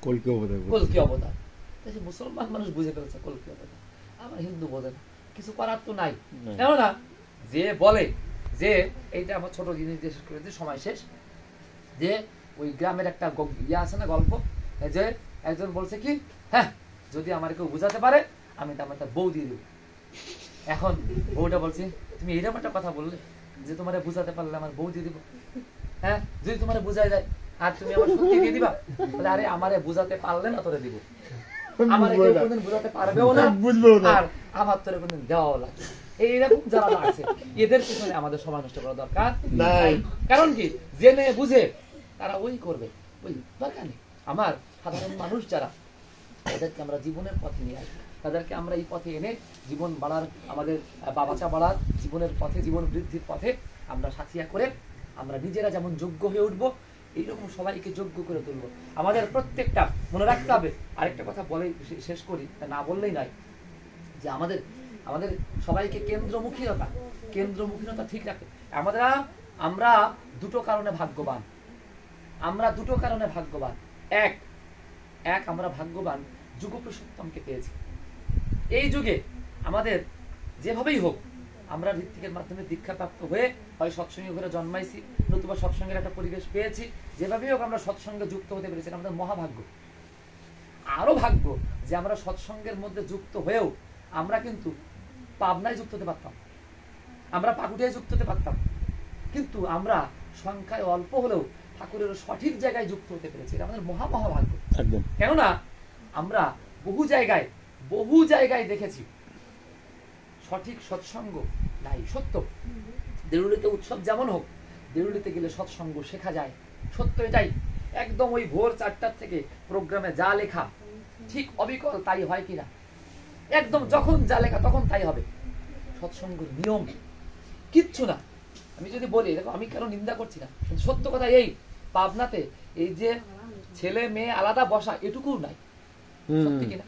কল্কি অবতার। মুসলমান মানুষ বুঝে ফেলছে কল্কি অবতার, আমার হিন্দু বোঝে না, কিছু করার তো নাই। কেননা যে বলে যে এইটা আমার ছোট জিনিস দিয়ে শেষ করেছি, সময় শেষ, যে ওই গ্রামের একটা ইয়ে আছে না গল্প, যে একজন বলছে কি, হ্যাঁ যদি আমার কেউ বুঝাতে পারে আমি তো আমার তার বউ দিয়ে দেবো। এখন বউটা বলছে, তুমি এরকম একটা কথা বললে যে তোমার বুঝাতে পারলে আমার বউ দিয়ে দিব, হ্যাঁ যদি তোমার বুঝাই যায় আর তুমি আমার সত্যি দিয়ে দিবা, বলে আরে আমারে বুঝাতে পারলে না তোরে দিব, আমারে কেউ কোনদিন বুঝাতে পারবেও না আর আমার তোরে কোনদিন দেওয়াও লাগবে। এইরকম যারা আছে এদের পিছনে আমাদের সময় নষ্ট করা দরকার নাই। কারণ কি, জেনে বুঝে তারা ওই করবে, ওই দরকার নেই। আমার সাধারণ মানুষ যারা, তাদেরকে আমরা জীবনের পথে নিয়ে আসবো, তাদেরকে আমরা এই পথে এনে জীবন বাড়ার, আমাদের বাবাচা বাড়ার জীবনের পথে, জীবন বৃদ্ধির পথে আমরা সাথিয়া করে আমরা নিজেরা যেমন যোগ্য হয়ে উঠবো, এইরকম সবাইকে যোগ্য করে তুলবো। আমাদের প্রত্যেকটা মনে রাখতে হবে। আরেকটা কথা বলে শেষ করি, না বললেই নয়, যে আমাদের আমাদের সবাইকে কেন্দ্রমুখীনতা ঠিক রাখে। আমরা দুটো কারণে ভাগ্যবান, এক আমরা ভাগ্যবান যুগ পুরুষোত্তমকে পেয়েছি। এই যুগে আমাদের যেভাবেই হোক আমরা ঋত্বিকের মাধ্যমে দীক্ষাপ্রাপ্ত হয়ে হয় সৎসঙ্গে ঘরে জন্মাইছি, নতুবা সৎসঙ্গের একটা পরিবেশ পেয়েছি, যেভাবেই হোক আমরা সৎসঙ্গে যুক্ত হতে পেরেছি, আমাদের মহাভাগ্য। আরো ভাগ্য যে আমরা সৎসঙ্গের মধ্যে যুক্ত হয়েও আমরা কিন্তু পাবনায় যুক্ত হতে পারতাম, আমরা পাকুটিয়ায় যুক্ত হতে পারতাম, কিন্তু আমরা সংখ্যায় অল্প হলেও ঠাকুরের সঠিক জায়গায় যুক্ত হতে পেরেছি, এটা আমাদের মহাভাগ্য। কেননা আমরা বহু জায়গায় দেখেছি সঠিক সৎসঙ্গ নাই। সত্য, দেউলিতে উৎসব যেমন হোক, দেউলিতে গেলে সৎসঙ্গ শেখা যায়, সত্য এটাই। একদম ওই ভোর 4টার থেকে প্রোগ্রামে যা লেখা ঠিক অবিকল তাই হয় কিনা, একদম যখন যা লেখা তখন তাই হবে। সৎসঙ্গের নিয়ম কিচ্ছু না। আমি যদি বলি, দেখো আমি কেন নিন্দা করছি না, কিন্তু সত্য কথা এই, পাবনাতে এই যে ছেলে মেয়ে আলাদা বসা এটুকু নাই, সত্যি কিনা?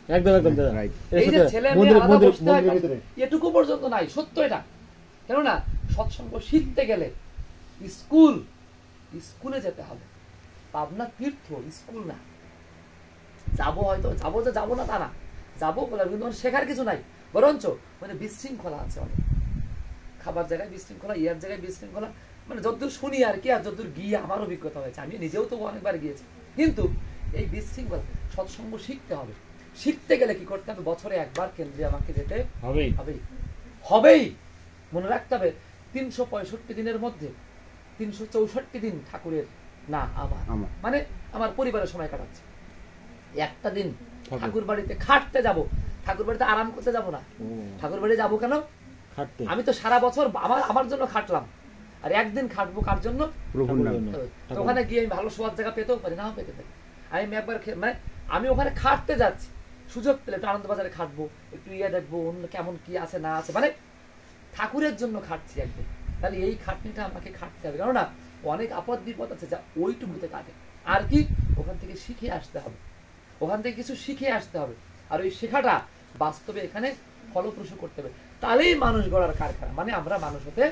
এই যে ছেলে মেয়ে আলাদা বসতে হয় এটুকু পর্যন্ত নাই, সত্য এটা। কেননা সৎসঙ্গ শিখতে গেলে স্কুলে যেতে হবে। পাবনা তীর্থ, স্কুল না। যাবো হয়তো, যাবো না তা না, যাবো বলে কিন্তু শেখার কিছু নাই, বরঞ্চ মানে বিশৃঙ্খলা আছে অনেক। খাবার জায়গায় বিশৃঙ্খলা, ইয়ার জায়গায় বিশৃঙ্খলা, মানে যতদূর শুনি আর কি, আর যতদূর গিয়ে আমার অভিজ্ঞতা হয়েছে, আমি নিজেও তো অনেকবার গিয়েছি। কিন্তু এই বিশৃঙ্খলা, সৎসঙ্গ শিখতে হবে। শিখতে গেলে কি করতে হবে, বছরে একবার কেন্দ্রে আমাকে যেতে হবেই। মনে রাখতে হবে 365 দিনের মধ্যে 364 দিন ঠাকুরের না আমার, মানে আমার পরিবারের সময় কাটাচ্ছে। একটা দিন ঠাকুর বাড়িতে খাটতে যাব, ঠাকুর বাড়িতে আরাম করতে যাব না। ঠাকুর বাড়ি যাবো কেন? আমি তো সারা বছর আমার জন্য খাটলাম, আর একদিন খাটবো কার জন্য? ওখানে গিয়ে আমি ভালো শোয়ার জায়গা পেতেও পারি, না পেতে পারি। আমি একবার মানে আমি ওখানে খাটতে যাচ্ছি, সুযোগ পেলে একটু আনন্দবাজারে খাটবো, একটু দেখবো অন্য কেমন কি আছে না আছে, মানে ঠাকুরের জন্য খাটছি একদিন। তাহলে এই খাটনিটা আমাকে খাটতে হবে, কেননা অনেক আপদ বিপদ আছে যা ওইটুকুতে কাটে। আর কি, ওখান থেকে শিখে আসতে হবে, ওখান থেকে কিছু শিখে আসতে হবে, আর ওই শেখাটা বাস্তবে এখানে ফলপ্রসূ করতে হবে। তাহলেই মানুষ গড়ার কারখানা, মানে আমরা মানুষ হতে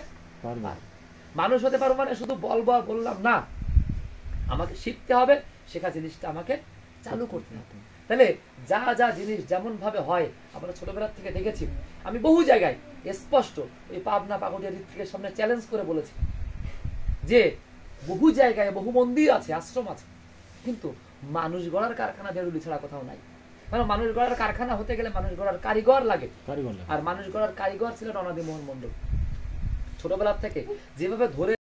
পারবো। মানে শুধু বললাম না, আমাকে শিখতে হবে, শেখা জিনিসটা আমাকে চালু করতে হবে। তাহলে যা জিনিস যেমন ভাবে হয় আমরা ছোটবেলার থেকে দেখেছি। আমি বহু জায়গায় স্পষ্ট এই পাবনা পাকুড়িয়া ঋত্বিকের সামনে চ্যালেঞ্জ করে বলেছি যে বহু জায়গায় বহু মন্দির আছে, আশ্রম আছে, কিন্তু মানুষ গড়ার কারখানা দেউলি ছাড়া কোথাও নাই। কারণ মানুষ গড়ার কারখানা হতে গেলে মানুষ গড়ার কারিগর লাগে, আর মানুষ গড়ার কারিগর ছিল রণাদি মোহন মন্ডল। ছোটবেলার থেকে যেভাবে ধরে